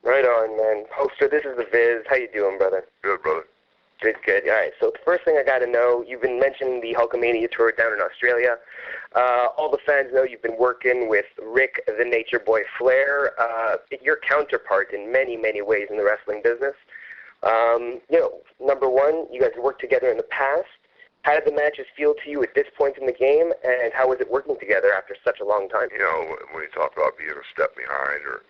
Right on, man. Holster, this is the Viz. How you doing, brother? Good, brother. Good, good. All right, so the first thing I got to know, you've been mentioning the Hulkamania tour down in Australia. All the fans know you've been working with Rick the Nature Boy Flair, your counterpart in many, many ways in the wrestling business. Number one, you guys worked together in the past. How did the matches feel to you at this point in the game, and how was it working together after such a long time? When you talk about being a step behind or,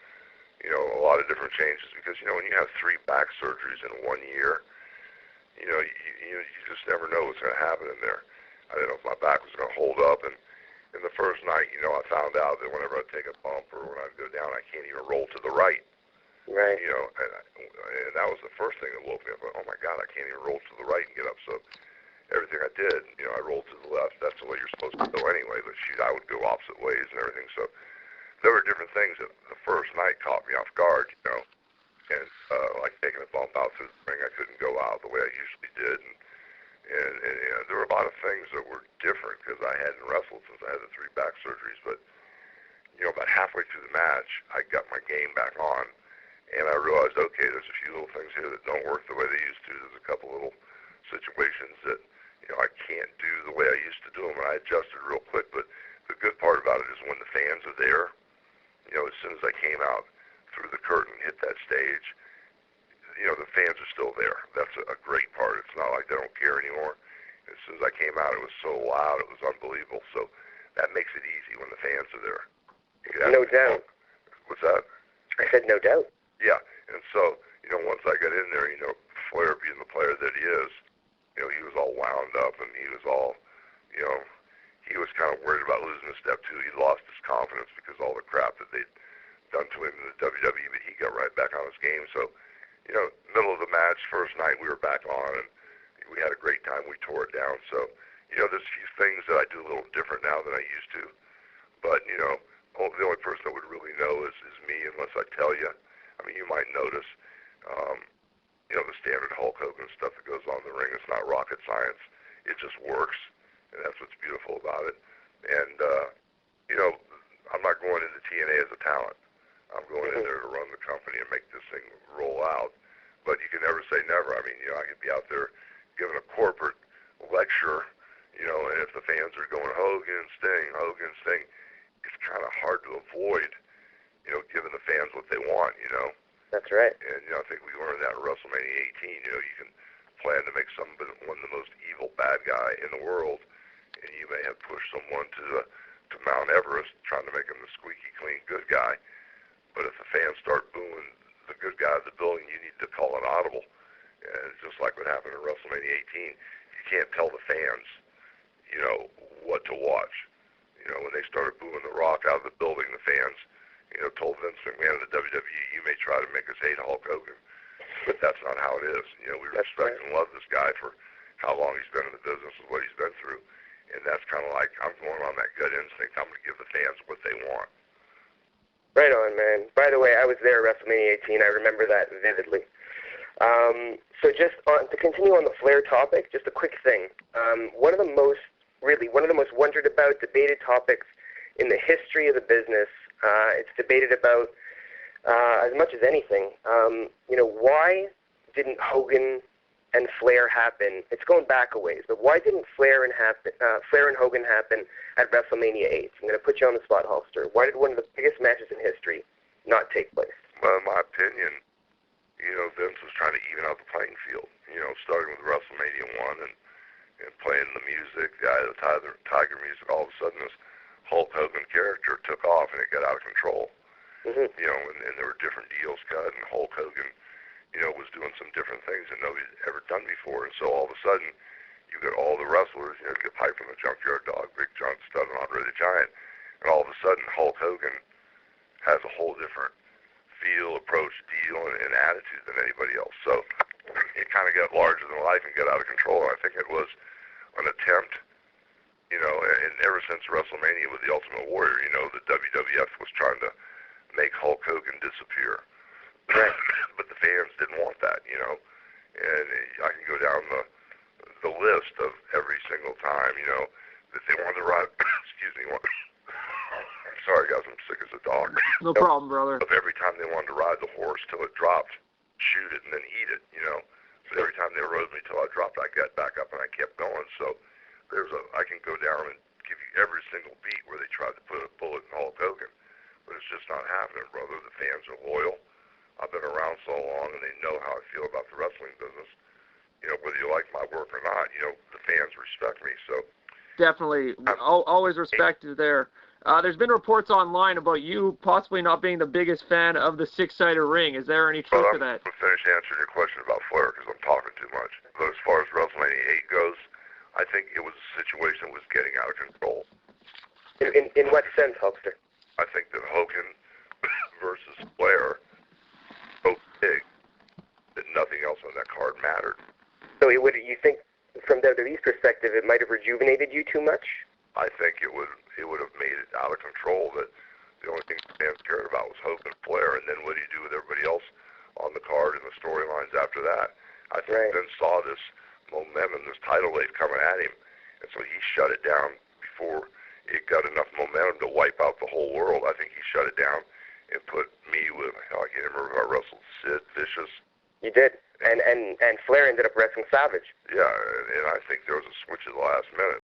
a lot of different changes, because, when you have 3 back surgeries in 1 year, you just never know what's going to happen in there. I didn't know if my back was going to hold up, and in the first night, I found out that whenever I'd take a bump or when I'd go down, I can't even roll to the right. Right. And that was the first thing that woke me up. Oh, my God, I can't even roll to the right and get up. So everything I did, I rolled to the left. That's the way you're supposed to go anyway, but shoot, I would go opposite ways and everything. So there were different things that the first night caught me off guard, and like taking a bump out through the ring, I couldn't go out the way I usually did, and there were a lot of things that were different because I hadn't wrestled since I had the 3 back surgeries, but about halfway through the match, I got my game back on, and I realized, okay, there's a few little things here that don't work the way they used to. There's a couple little situations that, I can't do the way I used to do them, and I adjusted real quick, but the good part about it is when the fans are there, as soon as I came out through the curtain, hit that stage, the fans are still there. That's a great part. It's not like they don't care anymore. As soon as I came out, it was so loud, it was unbelievable. So that makes it easy when the fans are there. No doubt. What's that? I said no doubt. Yeah, and so, once I got in there, Flair being the player that he is, he was all wound up, and he was all, he was kind of worried about losing a step too. He lost his confidence because of all the crap that they'd done to him in the WWE, but he got right back on his game. So, middle of the match, first night, we were back on, and we had a great time. We tore it down. So, there's a few things that I do a little different now than I used to. But, the only person that would really know is me, unless I tell you. I mean, you might notice, the standard Hulk Hogan stuff that goes on in the ring. It's not rocket science. It just works, and that's what's beautiful about it. And, I'm not going into TNA as a talent. I'm going in there to run the company and make this thing roll out. But you can never say never. I mean, I could be out there giving a corporate lecture, and if the fans are going Hogan, Sting, it's kind of hard to avoid, giving the fans what they want, That's right. And, I think we learned that in WrestleMania 18. You can plan to make one of the most evil bad guy in the world, and you may have pushed someone to Mount Everest, trying to make him the squeaky clean good guy. But if the fans start booing the good guy of the building, you need to call an audible. And it's just like what happened in WrestleMania 18. You can't tell the fans, what to watch. When they started booing The Rock out of the building, the fans, told Vince McMahon of the WWE, you may try to make us hate Hulk Hogan, but that's not how it is. We respect and love this guy for how long he's been in the business and what he's been through. And that's kind of like, I'm going on that gut instinct. I'm going to give the fans what they want. Right on, man. By the way, I was there at WrestleMania 18. I remember that vividly. So just to continue on the Flair topic, just a quick thing. One of the most wondered about, debated topics in the history of the business. It's debated about as much as anything. Why didn't Hogan and Flair happen? It's going back a ways, but why didn't Flair and Hogan happen at WrestleMania 8? I'm going to put you on the spot, Holster. Why did one of the biggest matches in history not take place? Well, in my opinion, Vince was trying to even out the playing field. Starting with WrestleMania 1 and playing the music, the Tiger music, all of a sudden this Hulk Hogan character took off and it got out of control. Mm-hmm. And there were different deals cut, and Hulk Hogan, was doing some different things that nobody's ever done before. And so all of a sudden, you get all the wrestlers, you get Pipe from the Junkyard Dog, Big John Studd, and Andre the Giant, and all of a sudden Hulk Hogan has a whole different feel, approach, deal, and attitude than anybody else. So it kind of got larger than life and got out of control. And I think it was an attempt, and ever since WrestleMania with the Ultimate Warrior, the WWF was trying to make Hulk Hogan disappear. Right. But the fans didn't want that, and I can go down the list of every single time, that they wanted to ride, excuse me, Sorry, guys, I'm sick as a dog. No problem, brother. Of every time they wanted to ride the horse till it dropped, shoot it, and then eat it, you know. So every time they rode me till I dropped, I got back up and I kept going. So I can go down and give you every single beat where they tried to put a bullet in Hulk Hogan, but it's just not happening, brother. The fans are loyal. I've been around so long, and they know how I feel about the wrestling business. You know, whether you like my work or not, you know, the fans respect me. So definitely, always respect is there. There's been reports online about you possibly not being the biggest fan of the six-sided ring. Is there any truth to that? I'm going to finish answering your question about Flair because I'm talking too much. But as far as WrestleMania 8 goes, I think it was a situation that was getting out of control. In what sense, Hulkster? I think that Hogan versus Flair so big that nothing else on that card mattered. So you think, from WWE's perspective, it might have rejuvenated you too much? I think it would have made it out of control that the only thing fans cared about was Hogan and Flair, and then what do you do with everybody else on the card and the storylines after that? I think Vince saw this momentum, this tidal wave coming at him, and so he shut it down before it got enough momentum to wipe out the whole world. I think he shut it down and put me with, I can't remember if I wrestled Sid Vicious. You did, and Flair ended up wrestling Savage. Yeah, and I think there was a switch at the last minute.